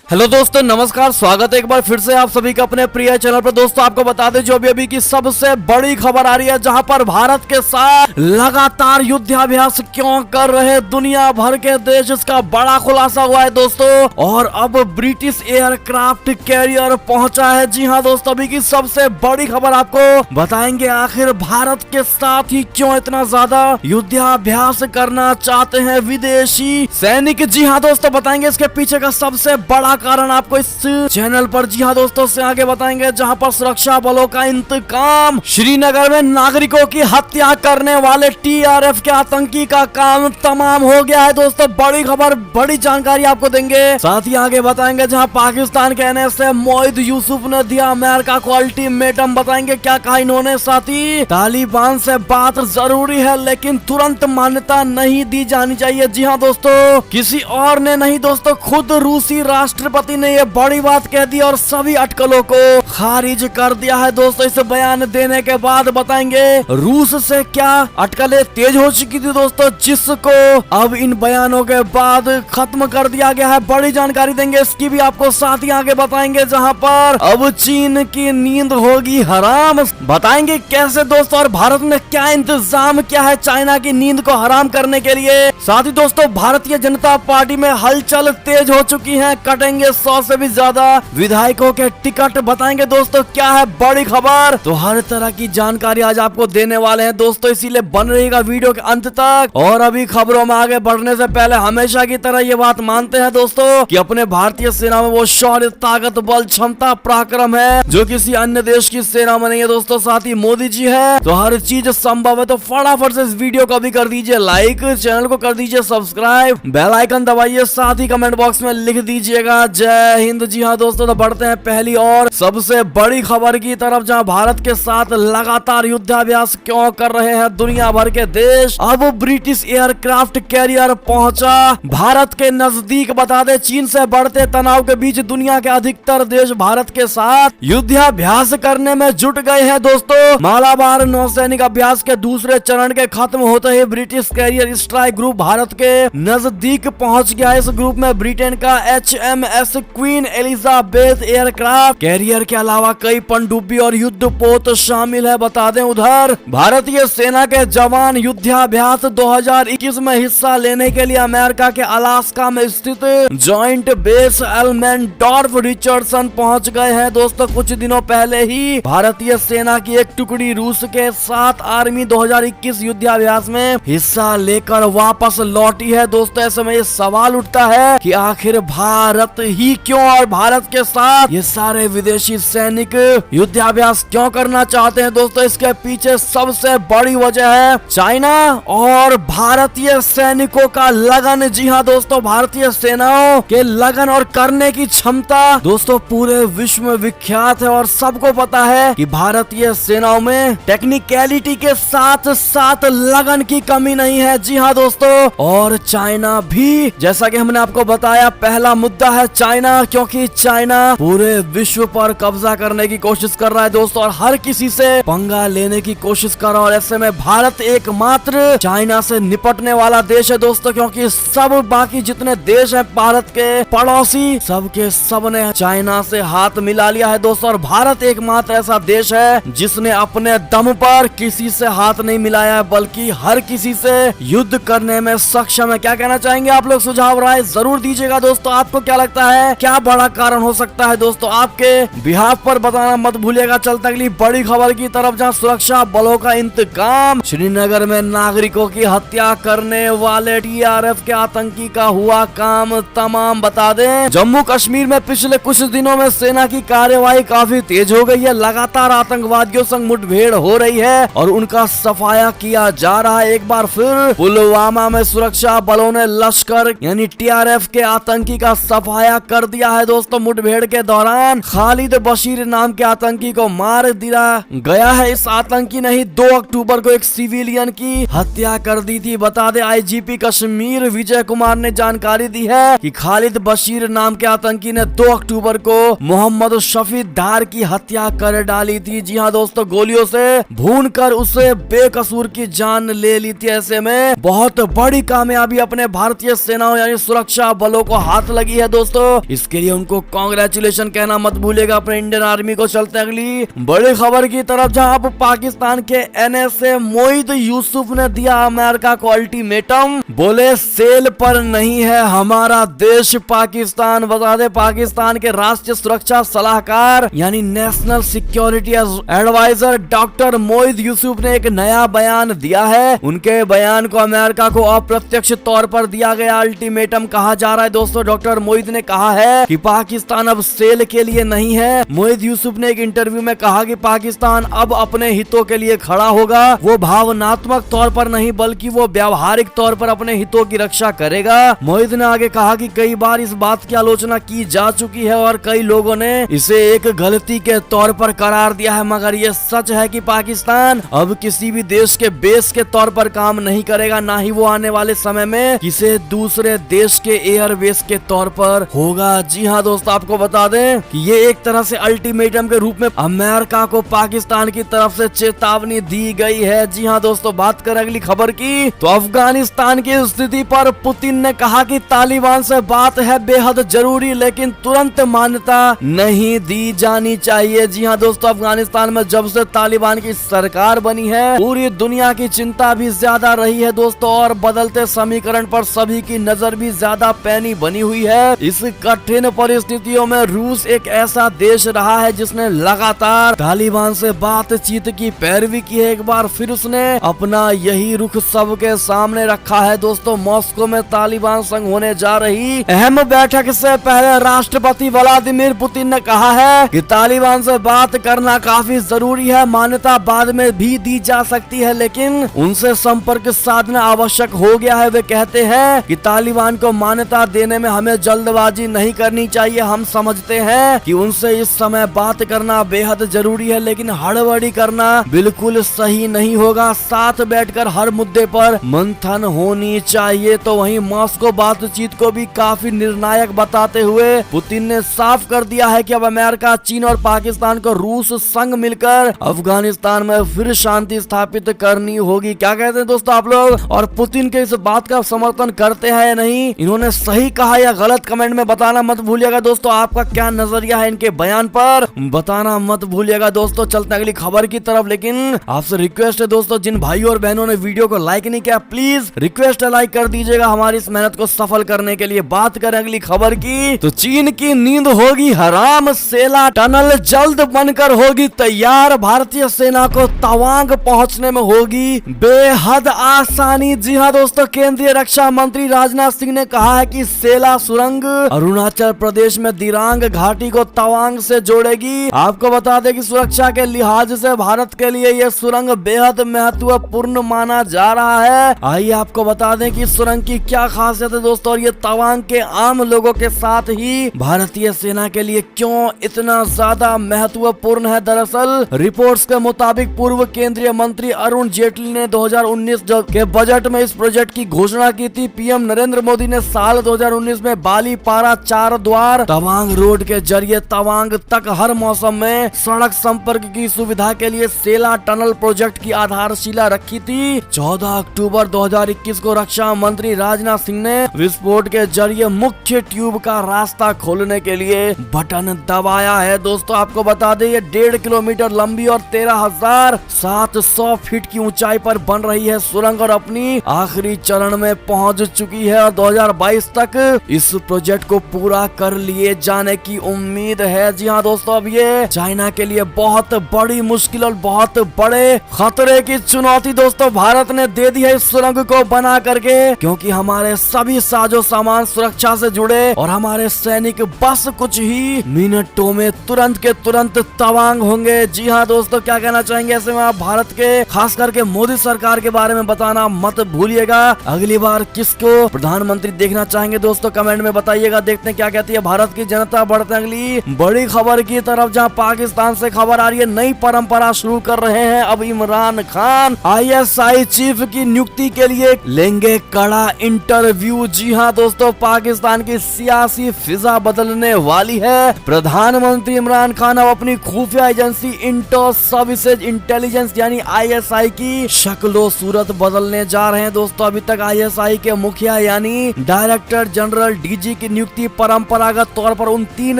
Hello दोस्तों, नमस्कार। स्वागत है एक बार फिर से आप सभी का अपने प्रिय चैनल पर। दोस्तों आपको बता दें जो अभी की सबसे बड़ी खबर आ रही है, जहां पर भारत के साथ लगातार युद्धाभ्यास क्यों कर रहे दुनिया भर के देश, इसका बड़ा खुलासा हुआ है दोस्तों। और अब ब्रिटिश एयरक्राफ्ट कैरियर पहुंचा है। जी हाँ दोस्तों, अभी की सबसे बड़ी खबर आपको बताएंगे। आखिर भारत के साथ ही क्यों इतना ज्यादा युद्धाभ्यास करना चाहते हैं विदेशी सैनिक। जी हाँ दोस्तों, बताएंगे इसके पीछे का सबसे बड़ा कारण आपको इस चैनल पर। जी हाँ दोस्तों, से आगे बताएंगे। जहां पर सुरक्षा बलों का इंतकाम, श्रीनगर में नागरिकों की हत्या करने वाले टीआरएफ के आतंकी का काम तमाम हो गया है दोस्तों। बड़ी खबर, बड़ी जानकारी आपको देंगे। साथ ही आगे बताएंगे जहां पाकिस्तान कहने से मोहिद यूसुफ ने दिया अमेरिका को अल्टीमेटम। बताएंगे क्या कहा इन्होंने। साथ ही तालिबान से बात जरूरी है लेकिन तुरंत मान्यता नहीं दी जानी चाहिए। जी हाँ दोस्तों, किसी और ने नहीं दोस्तों, खुद रूसी राष्ट्रपति ने ये बड़ी बात कह दी और सभी अटकलों को खारिज कर दिया है दोस्तों। इसे बयान देने के बाद बताएंगे रूस से क्या अटकलें तेज हो चुकी थी दोस्तों, जिसको अब इन बयानों के बाद खत्म कर दिया गया है। बड़ी जानकारी देंगे इसकी भी आपको। साथ ही आगे बताएंगे जहां पर अब चीन की नींद होगी हराम। बताएंगे कैसे दोस्तों, और भारत ने क्या इंतजाम किया है चाइना की नींद को हराम करने के लिए। साथ ही दोस्तों भारतीय जनता पार्टी में हलचल तेज हो चुकी है। कटेंगे 100 से भी ज्यादा विधायकों के टिकट। बताएंगे दोस्तों क्या है बड़ी खबर। तो हर तरह की जानकारी आज आपको देने वाले हैं दोस्तों, इसीलिए बन रहेगा वीडियो के अंत तक। और अभी खबरों में आगे बढ़ने से पहले हमेशा की तरह ये बात मानते हैं दोस्तों कि अपने भारतीय सेना में वो शौर्य, ताकत, बल, क्षमता, पराक्रम है जो किसी अन्य देश की सेना में नहीं है दोस्तों। साथ ही मोदी जी है तो हर चीज संभव है। तो फटाफट से इस वीडियो को भी कर दीजिए लाइक, चैनल को कर दीजिए सब्सक्राइब, बेल आइकन दबाइए, साथ ही कमेंट बॉक्स में लिख दीजिएगा जय हिंद। जी हाँ दोस्तों, तो बढ़ते हैं पहली और सबसे बड़ी खबर की तरफ, जहां भारत के साथ लगातार युद्धाभ्यास क्यों कर रहे हैं दुनिया भर के देश। अब ब्रिटिश एयरक्राफ्ट कैरियर पहुंचा भारत के नजदीक। बता दे चीन से बढ़ते तनाव के बीच दुनिया के अधिकतर देश भारत के साथ युद्धाभ्यास करने में जुट गए हैं दोस्तों। मालाबार नौसैनिक अभ्यास के दूसरे चरण के खत्म होते ही British carrier strike group Bharat के नजदीक पहुंच गया। इस ग्रुप में ब्रिटेन का HMS queen Elizabeth aircraft carrier के अलावा कई पनडुब्बी और युद्धपोत शामिल है। बता दें उधर भारतीय सेना के जवान युद्धाभ्यास 2021 में हिस्सा लेने के लिए अमेरिका के अलास्का में स्थित जॉइंट बेस एल्मेंडोर्फ रिचर्डसन पहुंच गए हैं दोस्तों। कुछ दिनों पहले ही भारतीय सेना की एक टुकड़ी रूस के साथ आर्मी 2021 युद्धाभ्यास में हिस्सा लेकर वापस लौटी है दोस्तों। ऐसे में ये सवाल उठता है कि आखिर भारत ही क्यों और भारत के साथ ये सारे विदेशी सैनिक युद्धाभ्यास क्यों करना चाहते हैं दोस्तों। इसके पीछे सबसे बड़ी वजह है चाइना और भारतीय सैनिकों का लगन। जी हाँ दोस्तों, भारतीय सेनाओं के लगन और करने की क्षमता दोस्तों पूरे विश्व में विख्यात है। और सबको पता है कि भारतीय सेनाओं में टेक्निकलिटी के साथ साथ लगन की कमी नहीं है। जी हाँ दोस्तों, और चाइना भी, जैसा कि हमने आपको बताया, पहला मुद्दा है चाइना, क्योंकि चाइना पूरे विश्व पर कब्जा करने की कोशिश कर रहा है दोस्तों और हर किसी से पंगा लेने की कोशिश कर रहा है। और ऐसे में भारत एकमात्र चाइना से निपटने वाला देश है दोस्तों, क्योंकि सब बाकी जितने देश हैं भारत के पड़ोसी, सबके सब ने चाइना से हाथ मिला लिया है दोस्तों। और भारत एकमात्र ऐसा देश है जिसने अपने दम पर किसी से हाथ नहीं मिलाया है, बल्कि हर किसी से युद्ध करने में सक्षम है। क्या कहना चाहेंगे आप लोग? सुझाव राय जरूर दीजिएगा दोस्तों। आपको क्या लगता है, क्या बड़ा कारण हो सकता है दोस्तों आपके बिहाफ पर बताना मत भूलिएगा। चलता अगली बड़ी खबर की तरफ, जहां सुरक्षा बलों का इंतकाम, श्रीनगर में नागरिकों की हत्या करने वाले टीआरएफ के आतंकी का हुआ काम तमाम। बता दें जम्मू कश्मीर में पिछले कुछ दिनों में सेना की कार्यवाही काफी तेज हो गई है। लगातार आतंकवादियों संग मुठभेड़ हो रही है और उनका सफाया किया जा रहा है। एक बार फिर पुलवामा में सुरक्षा बलों ने लश्कर यानी टीआरएफ के आतंकी का सफाया कर दिया है दोस्तों। मुठभेड़ के दौरान खालिद बशीर नाम के आतंकी को मार दिया गया है। इस आतंकी ने ही 2 अक्टूबर को एक सिविलियन की हत्या कर दी थी। बता दें आईजीपी कश्मीर विजय कुमार ने जानकारी दी है कि खालिद बशीर नाम के आतंकी ने 2 अक्टूबर को मोहम्मद शफी डार की हत्या कर डाली थी। जी हाँ दोस्तों, गोलियों से भून कर उसे बेकसूर की जान ले ली थी। ऐसे में बहुत बड़ी कामयाबी अपने भारतीय सेनाओं यानी सुरक्षा बलों को हाथ लगी है दोस्तों। दोस्तों, इसके लिए उनको कांग्रेचुलेशन कहना मत भूलिएगा अपने इंडियन आर्मी को। चलते अगली बड़ी खबर की तरफ, जहां पर पाकिस्तान के NSA मोईद यूसुफ ने दिया अमेरिका को अल्टीमेटम, बोले सेल पर नहीं है हमारा देश पाकिस्तान। बता दे, पाकिस्तान के राष्ट्रीय सुरक्षा सलाहकार यानी national security adviser doctor Moeed Yusuf ने एक नया बयान दिया है। उनके बयान को अमेरिका को अप्रत्यक्ष तौर पर दिया गया अल्टीमेटम कहा जा रहा है। दोस्तों, डॉक्टर मोईद ने कहा है कि पाकिस्तान अब सेल के लिए नहीं है। मोईद यूसुफ ने एक इंटरव्यू में कहा कि पाकिस्तान अब अपने हितों के लिए खड़ा होगा। वो भावनात्मक तौर पर नहीं बल्कि वो व्यावहारिक तौर पर अपने हितों की रक्षा करेगा। मोईद ने आगे कहा कि कई बार इस बात की आलोचना की जा चुकी है और कई लोगों ने इसे एक गलती के तौर पर करार दिया है, मगर ये सच है कि पाकिस्तान अब किसी भी देश के बेस के तौर पर काम नहीं करेगा, ना ही वो आने वाले समय में किसी दूसरे देश के एयरबेस के तौर पर होगा। जी हाँ दोस्तों, आपको बता दें कि ये एक तरह से अल्टीमेटम के रूप में अमेरिका को पाकिस्तान की तरफ से चेतावनी दी गई है। जी हाँ दोस्तों, बात करें अगली खबर की तो अफगानिस्तान की स्थिति पर पुतिन ने कहा कि तालिबान से बात है बेहद जरूरी, लेकिन तुरंत मान्यता नहीं दी जानी चाहिए। जी हाँ दोस्तों, अफगानिस्तान में जब से तालिबान की सरकार बनी है पूरी दुनिया की चिंता भी ज्यादा रही है दोस्तों, और बदलते समीकरण पर सभी की नजर भी ज्यादा पैनी बनी हुई है। इस कठिन परिस्थितियों में रूस एक ऐसा देश रहा है जिसने लगातार तालिबान से बातचीत की पैरवी की है। एक बार फिर उसने अपना यही रुख सबके सामने रखा है। दोस्तों, मॉस्को में तालिबान संग होने जा रही अहम बैठक से पहले राष्ट्रपति व्लादिमीर पुतिन ने कहा है कि तालिबान से बात करना काफी जरूरी है। मान्यता बाद में भी दी जा सकती है, लेकिन उनसे संपर्क साधना आवश्यक हो गया है। वे कहते हैं कि तालिबान को मान्यता देने में हमें जल्दबाजी नहीं करनी चाहिए। हम समझते हैं कि उनसे इस समय बात करना बेहद जरूरी है, लेकिन हड़बड़ी करना बिल्कुल सही नहीं होगा। साथ बैठकर हर मुद्दे पर मंथन होनी चाहिए। तो वहीं मॉस्को बातचीत को भी काफी निर्णायक बताते हुए पुतिन ने साफ कर दिया है कि अब अमेरिका, चीन और पाकिस्तान को रूस संग मिलकर अफगानिस्तान में फिर शांति स्थापित करनी होगी। क्या कहते हैं दोस्तों आप लोग, और पुतिन के इस बात का समर्थन करते हैं या नहीं, इन्होंने सही कहा या गलत, कमेंट में बताना मत भूलिएगा दोस्तों। आपका क्या नजरिया है इनके बयान पर, बताना मत भूलिएगा दोस्तों। चलते हैं अगली खबर की तरफ, लेकिन आपसे रिक्वेस्ट है दोस्तों, जिन भाइयों और बहनों ने वीडियो को लाइक नहीं किया प्लीज रिक्वेस्ट है लाइक कर दीजिएगा हमारी इस मेहनत को सफल करने के लिए। बात करें अगली खबर की तो चीन की नींद होगी हराम, सेला टनल जल्द बनकर होगी तैयार। भारतीय सेना को तवांग पहुंचने में होगी बेहद आसानी। जी हाँ दोस्तों, केंद्रीय रक्षा मंत्री राजनाथ सिंह ने कहा है कि सेला सुरंग अरुणाचल प्रदेश में दिरांग घाटी को तवांग से जोड़ेगी। आपको बता दें कि सुरक्षा के लिहाज से भारत के लिए यह सुरंग बेहद महत्वपूर्ण माना जा रहा है। आइए आपको बता दें कि इस सुरंग की क्या खासियत है दोस्तों, और ये तवांग के आम लोगों के साथ ही भारतीय सेना के लिए क्यों इतना ज्यादा महत्वपूर्ण है। दरअसल रिपोर्ट्स के मुताबिक पूर्व केंद्रीय मंत्री अरुण जेटली ने 2019 के बजट में इस प्रोजेक्ट की घोषणा की थी। पीएम नरेंद्र मोदी ने साल 2019 में बाली पारा 4 द्वार तवांग रोड के जरिए तवांग तक हर मौसम में सड़क संपर्क की सुविधा के लिए सेला टनल प्रोजेक्ट की आधारशिला रखी थी। 14 अक्टूबर 2021 को रक्षा मंत्री राजनाथ सिंह ने विस्फोट के जरिए मुख्य ट्यूब का रास्ता खोलने के लिए बटन दबाया है। दोस्तों, आपको बता दें ये 1.5 किलोमीटर लंबी और 13,700 फीट की ऊंचाई पर बन रही है सुरंग, और अपनी आखिरी चरण में पहुंच चुकी है और 2022 तक इस प्रोजेक्ट को पूरा कर लिए जाने की उम्मीद है। जी हाँ दोस्तों, अब ये चाइना के लिए बहुत बड़ी मुश्किल और बहुत बड़े खतरे की चुनौती दोस्तों भारत ने दे दी है इस सुरंग को बना करके, क्योंकि हमारे सभी साजो सामान सुरक्षा से जुड़े और हमारे सैनिक बस कुछ ही मिनटों में तुरंत के तुरंत तवांग होंगे। जी हाँ दोस्तों, क्या कहना चाहेंगे ऐसे में आप भारत के, खास करके मोदी सरकार के बारे में बताना मत भूलिएगा। अगली बार किसको प्रधानमंत्री देखना चाहेंगे दोस्तों कमेंट में बताइएगा। देखते हैं क्या कहती है भारत की जनता। बढ़ते हैं अगली बड़ी खबर की तरफ, जहां पाकिस्तान से खबर आ रही है नई परंपरा शुरू कर रहे हैं अब इमरान खान। ISI चीफ की नियुक्ति के लिए लेंगे कड़ा इंटरव्यू। जी हाँ दोस्तों, पाकिस्तान की सियासी फिजा बदलने वाली है। प्रधानमंत्री इमरान खान अब अपनी खुफिया एजेंसी इंटर सर्विसेज इंटेलिजेंस यानी ISI की शक्लो सूरत बदलने जा रहे हैं दोस्तों। अभी तक ISI के मुखिया यानी डायरेक्टर जनरल DG की नियुक्ति नियुक्ति परंपरागत तौर पर उन 3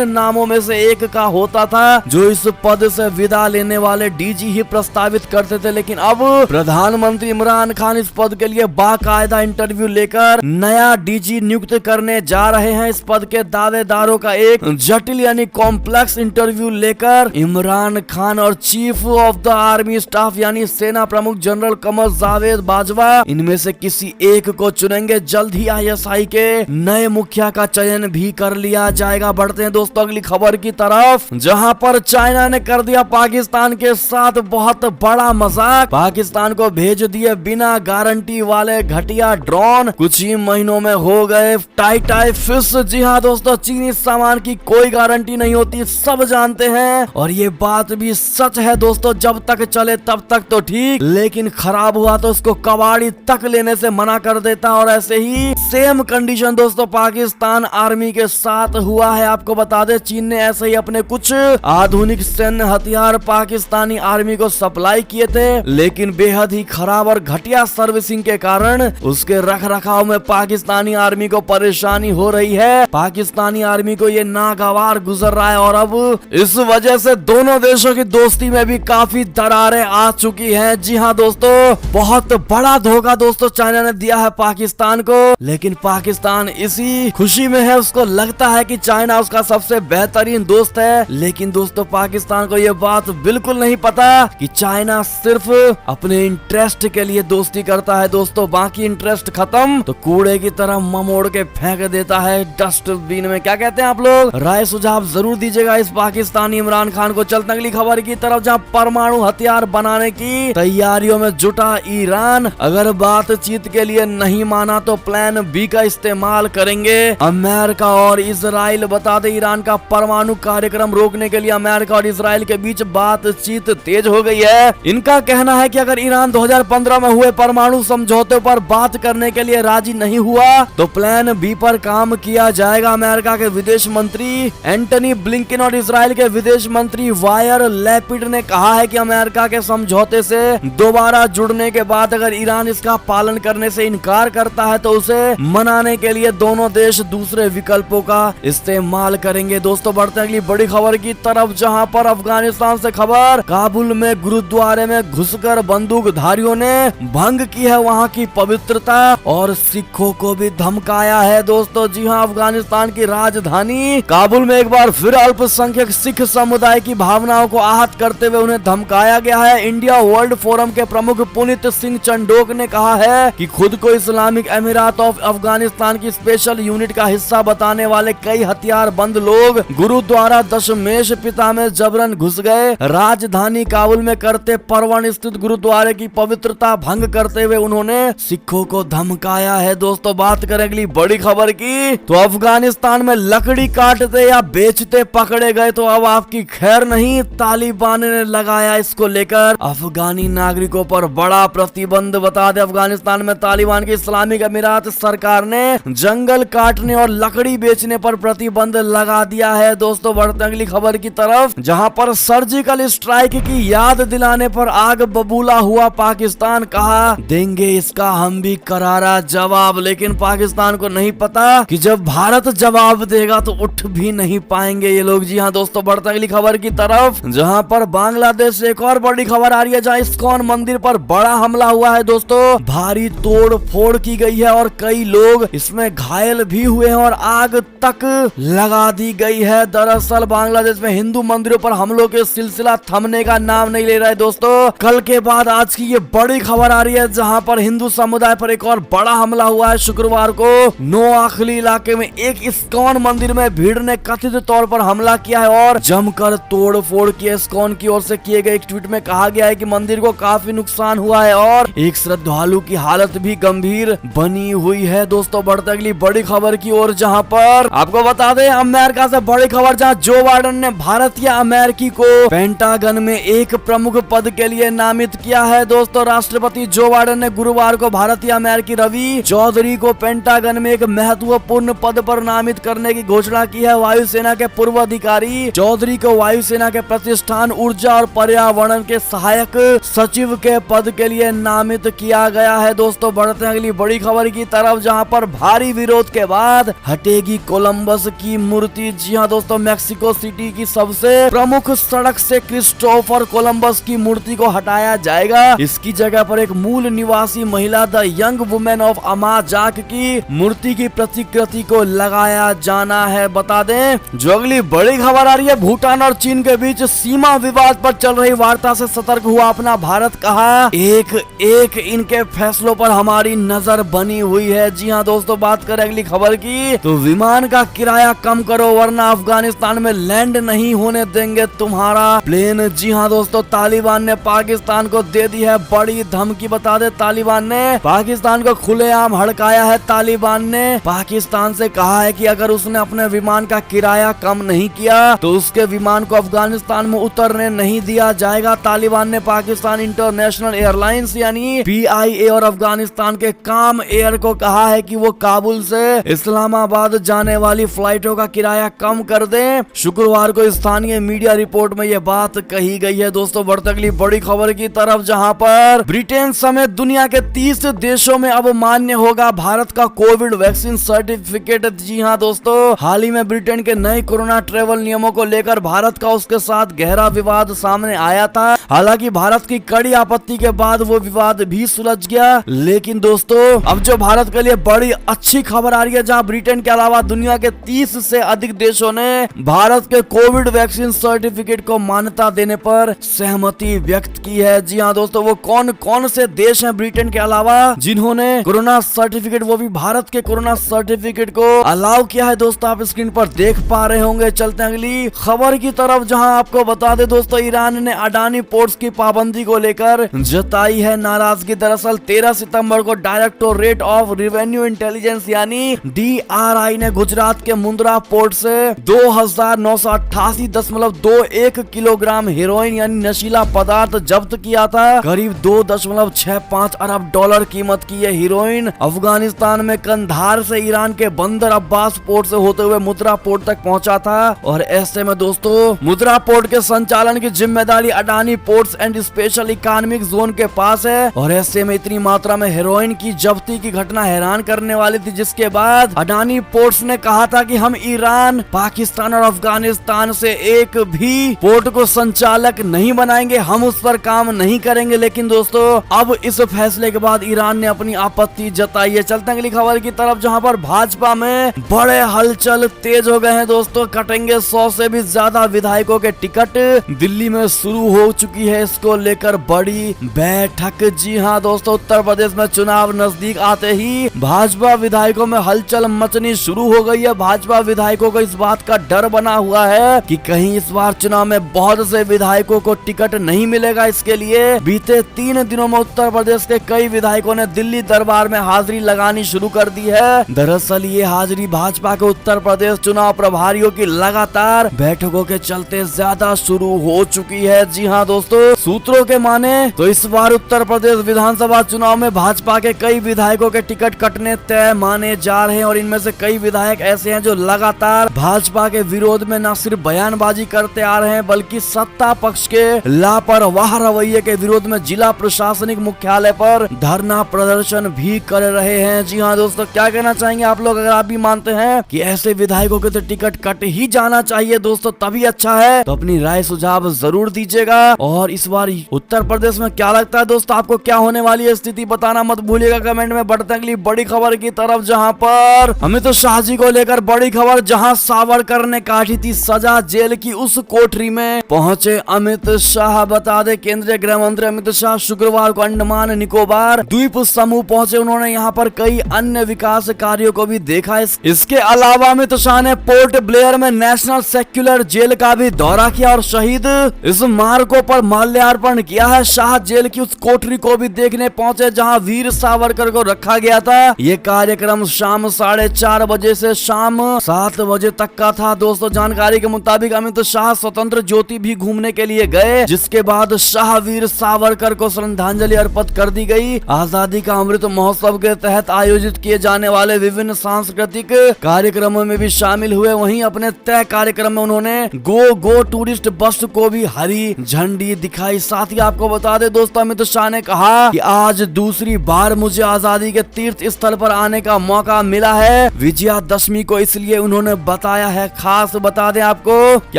नामों में से एक का होता था जो इस पद से विदा लेने वाले डीजी ही प्रस्तावित करते थे। लेकिन अब प्रधानमंत्री इमरान खान इस पद के लिए बाकायदा इंटरव्यू लेकर नया डीजी नियुक्त करने जा रहे हैं। इस पद के दावेदारों का एक जटिल यानी कॉम्प्लेक्स इंटरव्यू लेकर इमरान खान और chief of the army staff यानी सेना प्रमुख जनरल कमर जावेद बाजवा इनमें से किसी एक को चुनेंगे। जल्द ही आईएसआई के नए मुखिया का चयन भी कर लिया जाएगा। बढ़ते हैं दोस्तों अगली खबर की तरफ, जहां पर चाइना ने कर दिया पाकिस्तान के साथ बहुत बड़ा मजाक। पाकिस्तान को भेज दिए बिना गारंटी वाले घटिया ड्रोन, कुछ ही महीनों में हो गए टाई फिश। जी हाँ दोस्तों, चीनी सामान की कोई गारंटी नहीं होती, सब जानते हैं और ये बात भी सच है दोस्तों। जब तक चले तब तक तो ठीक, लेकिन खराब हुआ तो उसको कबाड़ी तक लेने से मना कर देता। और ऐसे ही सेम कंडीशन दोस्तों पाकिस्तान आर्मी के साथ हुआ है। आपको बता दें चीन ने ऐसे ही अपने कुछ आधुनिक सैन्य हथियार पाकिस्तानी आर्मी को सप्लाई किए थे, लेकिन बेहद ही खराब और घटिया सर्विसिंग के कारण उसके रख रखाव में पाकिस्तानी आर्मी को परेशानी हो रही है। पाकिस्तानी आर्मी को ये नागवार गुजर रहा है और अब इस वजह से दोनों देशों की दोस्ती में भी काफी दरारें आ चुकी हैं। जी हाँ दोस्तों, बहुत बड़ा धोखा दोस्तों चाइना ने दिया है पाकिस्तान को, लेकिन पाकिस्तान इसी खुशी में है, उसको लगता है कि चाइना उसका सबसे बेहतरीन दोस्त है। लेकिन दोस्तों पाकिस्तान को ये बात बिल्कुल नहीं पता कि चाइना सिर्फ अपने इंटरेस्ट के लिए दोस्ती करता है दोस्तों, बाकी इंटरेस्ट खत्म तो कूड़े की तरह ममोड़ के फेंक देता है डस्टबिन में। क्या कहते हैं आप लोग? राय सुझाव जरूर दीजिएगा इस पाकिस्तानी इमरान खान को। चलते अगली खबर की तरफ, जहां परमाणु हथियार बनाने की तैयारियों में जुटा ईरान। अगर बातचीत के लिए नहीं माना तो प्लान बी का इस्तेमाल करेंगे अमेरिका और इजराइल। बता दें ईरान का परमाणु कार्यक्रम रोकने के लिए अमेरिका और इजराइल के बीच बातचीत तेज हो गई है। इनका कहना है कि अगर ईरान 2015 में हुए परमाणु समझौते पर बात करने के लिए राजी नहीं हुआ तो प्लान बी पर काम किया जाएगा। अमेरिका के विदेश मंत्री एंटनी ब्लिंकन और इजराइल के विदेश मंत्री वायर लैपिड ने कहा है कि अमेरिका के समझौते से दोबारा जुड़ने के बाद अगर ईरान इसका पालन करने से इनकार करता है तो उसे मनाने के लिए दोनों देश दूसरे विकल्पों का इस्तेमाल करेंगे। दोस्तों बढ़ते हैं अगली बड़ी खबर की तरफ, जहां पर अफगानिस्तान से खबर, काबुल में गुरुद्वारे में घुसकर बंदूकधारियों ने भंग की है वहां की पवित्रता और सिखों को भी धमकाया है दोस्तों। जी हां, अफगानिस्तान की राजधानी काबुल में एक बार फिर अल्पसंख्यक सिख समुदाय की भावनाओं को आहत करते हुए उन्हें धमकाया गया है। इंडिया वर्ल्ड फोरम के प्रमुख पुनीत सिंह चंडोक ने कहा है कि खुद को इस्लामिक अमीरात ऑफ अफगानिस्तान की स्पेशल यूनिट का हिस्सा बताने वाले कई हथियारबंद लोग गुरुद्वारा दशमेश पिता में जबरन घुस गए। राजधानी काबुल में करते परवन स्थित गुरुद्वारे की पवित्रता भंग करते हुए उन्होंने सिखों को धमकाया है। दोस्तों बात करें अगली बड़ी खबर की, तो अफगानिस्तान में लकड़ी काटते या बेचते पकड़े गए तो अब आपकी खैर नहीं, तालिबान ने लगाया इसको लेकर अफगानी नागरिकों पर बड़ा प्रतिबंध। बता दें अफगानिस्तान में तालिबान की इस्लामिक अमीरात सरकार ने जंगल काटने और लकड़ी बेचने पर प्रतिबंध लगा दिया है। दोस्तों बढ़ते अगली खबर की तरफ, जहां पर सर्जिकल स्ट्राइक की याद दिलाने पर आग बबूला हुआ पाकिस्तान, कहा देंगे इसका हम भी करारा जवाब। लेकिन पाकिस्तान को नहीं पता कि जब भारत जवाब देगा तो उठ भी नहीं पाएंगे ये लोग। जी हाँ दोस्तों बढ़ते अगली खबर की तरफ, जहां पर बांग्लादेश से एक और बड़ी खबर आ रही है, जहां इस्कॉन मंदिर पर बड़ा हमला हुआ है दोस्तों। भारी तोड़ फोड़ की गई है और कई लोग इसमें घायल भी हुए हैं और आग तक लगा दी गई है। दरअसल बांग्लादेश में हिंदू मंदिरों पर हमलों के सिलसिला थमने का नाम नहीं ले रहा है दोस्तों। कल के बाद आज की ये बड़ी खबर आ रही है, जहां पर हिंदू समुदाय पर एक और बड़ा हमला हुआ है। शुक्रवार को नोआखली इलाके में एक इस्कॉन मंदिर में भीड़ ने कथित तौर पर हमला किया है और जमकर तोड़ फोड़ की। इस्कॉन की ओर से किए गए एक ट्वीट में कहा गया है कि मंदिर को काफी नुकसान हुआ है और एक श्रद्धालु की हालत भी गंभीर बनी हुई है। दोस्तों बढ़ते अगली बड़ी खबर की ओर, जहां पर आपको बता दें अमेरिका से बड़ी खबर, जहां जो बाइडेन ने भारतीय अमेरिकी को पेंटागन में एक प्रमुख पद के लिए नामित किया है। दोस्तों राष्ट्रपति जो बाइडेन ने गुरुवार को भारतीय अमेरिकी रवि चौधरी को पेंटागन में एक महत्वपूर्ण पद पर नामित करने की घोषणा की है। वायुसेना के पूर्व अधिकारी चौधरी को वायुसेना के प्रतिष्ठान ऊर्जा और पर्यावरण के सहायक सचिव के पद के लिए नामित किया गया है। दोस्तों बढ़ते हैं अगली बड़ी खबर की तरफ, जहां पर भारी विरोध के बाद हटेगी कोलंबस की मूर्ति। जी हाँ दोस्तों, मैक्सिको सिटी की सबसे प्रमुख सड़क से क्रिस्टोफर कोलंबस की मूर्ति को हटाया जाएगा। इसकी जगह पर एक मूल निवासी महिला द यंग वुमेन ऑफ अमाजाक की मूर्ति की प्रतिकृति को लगाया जाना है। बता दें, जो अगली बड़ी खबर आ रही है, भूटान और चीन के बीच सीमा विवाद पर चल रही वार्ता से सतर्क हुआ अपना भारत। कहा एक एक इनके फैसलों पर हमारी नजर बनी हुई है। जी हाँ दोस्तों, बात करें अगली खबर की तो विमान का किराया कम करो वरना अफगानिस्तान में लैंड नहीं होने देंगे तुम्हारा प्लेन। जी हाँ दोस्तों, तालिबान ने पाकिस्तान को दे दी है बड़ी धमकी। बता दे, तालिबान ने पाकिस्तान को खुलेआम हड़काया है। तालिबान ने पाकिस्तान से कहा है कि अगर उसने अपने विमान का किराया कम नहीं किया तो उसके विमान को अफगानिस्तान में उतरने नहीं दिया जाएगा। तालिबान ने पाकिस्तान इंटरनेशनल एयरलाइंस यानी PIA और अफगानिस्तान के काम एयर को कहा है कि वो काबुल से इस्लामाबाद जाने वाली फ्लाइटों का किराया कम कर दें। शुक्रवार को स्थानीय मीडिया रिपोर्ट में यह बात कही गई है। दोस्तों, बढ़ते अगली बड़ी खबर की तरफ, जहां पर ब्रिटेन समेत दुनिया के 30 देशों में अब मान्य होगा भारत का कोविड वैक्सीन सर्टिफिकेट। जी हाँ दोस्तों, हाल ही में ब्रिटेन के नए कोरोना ट्रेवल नियमों को लेकर भारत का उसके साथ गहरा विवाद सामने आया था। हालांकि भारत की कड़ी आपत्ति के बाद वो विवाद भी सुलझ गया। लेकिन दोस्तों, अब जो भारत के लिए बड़ी अच्छी खबर आ रही है, जहां ब्रिटेन के अलावा दुनिया के 30 से अधिक देशों ने भारत के कोविड वैक्सीन सर्टिफिकेट को मान्यता देने पर सहमति व्यक्त की है। जी हाँ दोस्तों, वो कौन कौन से देश हैं ब्रिटेन के अलावा जिन्होंने कोरोना सर्टिफिकेट, वो भी भारत के कोरोना सर्टिफिकेट को अलाउ किया है, दोस्तों आप स्क्रीन पर देख पा रहे होंगे। चलते हैं अगली खबर की तरफ, जहां आपको बता दे दोस्तों, ईरान ने अडानी पोर्ट्स की पाबंदी को लेकर जताई है नाराजगी। दरअसल 13 सितंबर को डायरेक्टोरेट ऑफ रेवेन्यू इंटेलिजेंस यानी DRI ने गुजरात के मुंद्रा पोर्ट से 2988.21 किलोग्राम हेरोइन यानी नशीला पदार्थ जब्त किया था। करीब 2.65 अरब डॉलर कीमत की यह हीरोइन अफगानिस्तान में कंधार से ईरान के बंदर अब्बास पोर्ट से होते हुए मुद्रा पोर्ट तक पहुंचा था। और ऐसे में दोस्तों, मुद्रा पोर्ट के संचालन की जिम्मेदारी Adani ports and special economic zone के पास है। और ऐसे में इतनी मात्रा में हेरोइन की जब्ती की घटना हैरान करने वाली थी, जिसके बाद अडानी पोर्ट्स ने कहा था कि हम ईरान, पाकिस्तान और अफगानिस्तान से एक भी पोर्ट को संचालक नहीं बनाएंगे, हम उस पर काम नहीं करेंगे। लेकिन दोस्तों, अब इस फैसले के बाद ईरान ने अपनी आपत्ति जताई है। चलते हैं अगली खबर की तरफ, जहां पर भाजपा में बड़े हलचल तेज हो गए हैं। दोस्तों, कटेंगे 100 से भी ज्यादा विधायकों के टिकट। दिल्ली में शुरू हो चुकी है इसको लेकर बड़ी बैठक। जी हाँ दोस्तों, उत्तर प्रदेश में चुनाव नजदीक आते ही भाजपा विधायकों में हलचल मचनी शुरू हो गई है। भाजपा विधायकों को इस बात का डर बना हुआ है कि कहीं इस बार चुनाव में बहुत से विधायकों को टिकट नहीं मिलेगा। इसके लिए बीते 3 दिनों में उत्तर प्रदेश के कई विधायकों ने दिल्ली दरबार में हाजिरी लगानी शुरू कर दी है। दरअसल ये हाजिरी भाजपा के उत्तर प्रदेश चुनाव प्रभारियों की लगातार बैठकों के चलते ज्यादा शुरू हो चुकी है। जी हाँ दोस्तों, सूत्रों के माने तो इस बार उत्तर प्रदेश विधानसभा चुनाव में भाजपा के कई विधायकों के टिकट कटने तय माने जा रहे हैं। और इनमें से कई विधायक ऐसे हैं जो लगातार भाजपा के विरोध में न सिर्फ बयानबाजी करते आ रहे हैं, बल्कि सत्ता पक्ष के लापरवाह रवैये के विरोध में जिला प्रशासनिक मुख्यालय पर धरना प्रदर्शन भी कर रहे हैं। जी हाँ दोस्तों, क्या कहना चाहेंगे आप लोग? अगर आप भी मानते हैं कि ऐसे विधायकों के तो टिकट कट ही जाना चाहिए दोस्तों, तभी अच्छा है, तो अपनी राय सुझाव जरूर दीजिएगा। और इस बार उत्तर प्रदेश में क्या लगता है दोस्तों आपको, क्या होने वाली है स्थिति, बताना मत भूलिएगा कमेंट में। बढ़ते अगली बड़ी खबर की तरफ, जहां पर अमित शाह जी को लेकर बड़ी खबर, जहां सावरकर ने काटी थी सजा, जेल की उस कोठरी में पहुंचे अमित शाह। बता दे, केंद्रीय गृह मंत्री अमित शाह शुक्रवार को अंडमान निकोबार द्वीप समूह पहुंचे। उन्होंने यहां पर कई अन्य विकास कार्यों को भी देखा। इसके अलावा अमित शाह ने पोर्ट ब्लेयर में नेशनल सेक्युलर जेल का भी दौरा किया और शहीद स्मारकों पर माल्यार्पण किया है। शाह जेल की उस कोठरी को भी देखने पहुंचे जहां वीर सावरकर को रखा गया था। ये कार्यक्रम शाम 4:30 बजे से शाम 7 बजे तक का था। दोस्तों, जानकारी के मुताबिक अमित शाह स्वतंत्र ज्योति भी घूमने के लिए गए, जिसके बाद शाह वीर सावरकर को श्रद्धांजलि अर्पित कर दी गई। आजादी का अमृत महोत्सव के तहत आयोजित किए जाने वाले विभिन्न सांस्कृतिक कार्यक्रमों में भी शामिल हुए। वहीं अपने तय कार्यक्रम में उन्होंने गो टूरिस्ट बस को भी हरी झंडी दिखाई। साथ ही आपको बता दे दोस्तों, अमित शाह ने कहा कि आज दूसरी बार मुझे आजादी के तीर्थ स्थल पर आने का मौका मिला है। विजयादशमी को इसलिए उन्होंने बताया है। खास बता दें आपको कि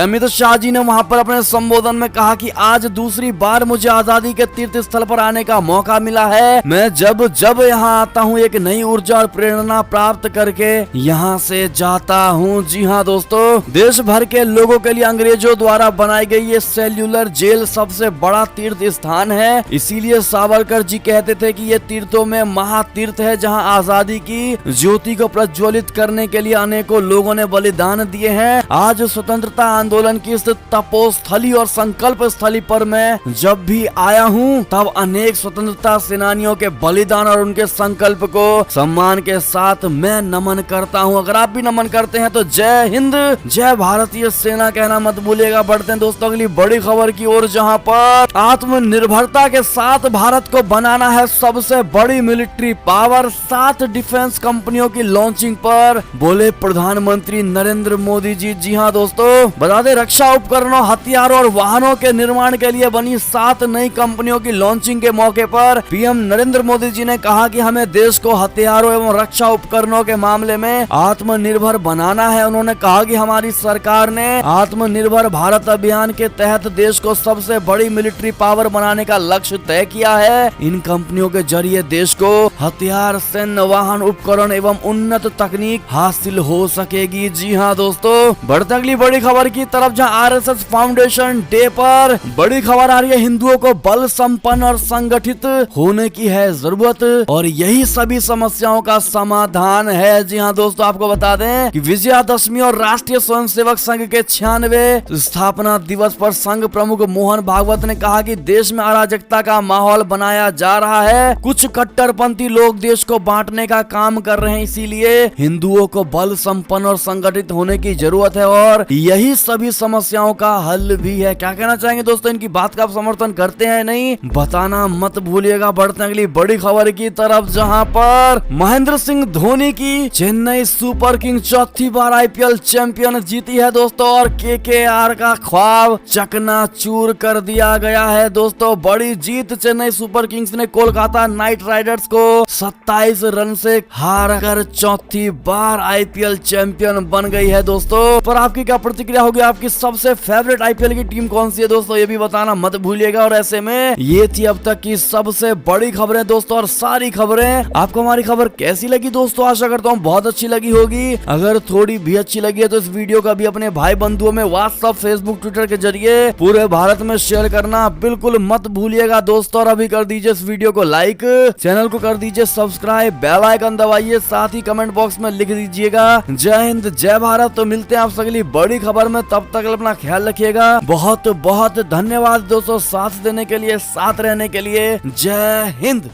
अमित शाह जी ने वहां पर अपने संबोधन में कहा कि आज दूसरी बार मुझे आजादी के तीर्थ स्थल पर आने का मौका मिला है। मैं जब जब यहाँ आता हूँ एक नई ऊर्जा और प्रेरणा प्राप्त करके यहाँ से जाता हूँ। जी हाँ दोस्तों, देश भर के लोगों के लिए अंग्रेजों द्वारा बनाई गई ये सेल्यूलर जेल सबसे बड़ा तीर्थ स्थान है। इसीलिए सावरकर जी कहते थे कि ये तीर्थों में महातीर्थ है, जहाँ आजादी की ज्योति को प्रज्वलित करने के लिए अनेकों लोगों ने बलिदान दिए हैं। आज स्वतंत्रता आंदोलन की इस तपोस्थली और संकल्प स्थली पर मैं जब भी आया हूँ तब अनेक स्वतंत्रता सेनानियों के बलिदान और उनके संकल्प को सम्मान के साथ मैं नमन करता हूँ। अगर आप भी नमन करते हैं तो जय हिंद, जय भारतीय सेना कहना मत भूलिएगा। बढ़ते हैं दोस्तों अगली बड़ी खबर की ओर, जहाँ पर आत्मनिर्भरता के साथ भारत को बनाना है सबसे बड़ी मिलिट्री पावर। 7 डिफेंस कंपनियों की लॉन्चिंग पर बोले प्रधानमंत्री नरेंद्र मोदी जी। जी हाँ दोस्तों, बता दें रक्षा उपकरणों, हथियारों और वाहनों के निर्माण के लिए बनी 7 नई कंपनियों की लॉन्चिंग के मौके पर पीएम नरेंद्र मोदी जी ने कहा कि हमें देश को हथियारों एवं रक्षा उपकरणों के मामले में आत्मनिर्भर बनाना है। उन्होंने कहा कि हमारी सरकार ने आत्मनिर्भर भारत अभियान के तहत देश को सबसे बड़ी मिलिट्री पावर बनाने का लक्ष्य तय किया है। इन कंपनियों के जरिए देश को हथियार, सैन्य वाहन, उपकरण एवं उन्नत तकनीक हासिल हो सकेगी। जी हाँ दोस्तों, बढ़ते अगली बड़ी खबर की तरफ, जहाँ आरएसएस फाउंडेशन डे पर बड़ी खबर आ रही है। हिंदुओं को बल संपन्न और संगठित होने की है जरूरत और यही सभी समस्याओं का समाधान है। जी हाँ दोस्तों, आपको बता दें कि विजयादशमी और राष्ट्रीय स्वयंसेवक संघ के 96वें स्थापना दिवस पर संघ प्रमुख मोहन भागवत ने कहा कि देश में अराजकता का माहौल बनाया जा रहा है। कुछ कट्टरपंथी लोग देश को बांटने का काम कर रहे हैं, इसीलिए हिंदुओं को बल संपन्न और संगठित होने की जरूरत है और यही सभी समस्याओं का हल भी है। क्या कहना चाहेंगे दोस्तों, इनकी बात का आप समर्थन करते हैं नहीं, बताना मत भूलिएगा। बढ़ते अगली बड़ी खबर की तरफ, जहां पर महेंद्र सिंह धोनी की चेन्नई सुपर किंग चौथी बार आईपीएल चैंपियन जीती है दोस्तों और केकेआर का ख्वाब चकनाचूर कर दिया गया है। दोस्तों बड़ी जीत, चेन्नई सुपर किंग्स ने कोलकाता नाइट राइडर्स को 27 रन से हार कर चौथी बार आईपीएल चैंपियन बन गई है। दोस्तों पर आपकी क्या प्रतिक्रिया होगी, आपकी सबसे फेवरेट आईपीएल की टीम कौन सी है दोस्तों, ये भी बताना मत भूलिएगा। और ऐसे में ये थी अब तक की सबसे बड़ी खबरें दोस्तों, और सारी खबरें आपको हमारी खबर कैसी लगी दोस्तों, आशा करता हूँ बहुत अच्छी लगी होगी। अगर थोड़ी भी अच्छी लगी है तो इस वीडियो का भी अपने भाई बंधुओं में व्हाट्सएप, फेसबुक, ट्विटर के जरिए पूरे भारत में शेयर करना बिल्कुल मत भूलिएगा दोस्तों। और अभी कर दीजिए इस वीडियो को लाइक, चैनल को कर दीजिए सब्सक्राइब, बेल आइकन दबाइए, साथ ही कमेंट बॉक्स में लिख दीजिएगा जय हिंद जय भारत। तो मिलते हैं आप अगली बड़ी खबर में, तब तक अपना ख्याल रखिएगा। बहुत बहुत धन्यवाद दोस्तों साथ देने के लिए, साथ रहने के लिए। जय हिंद।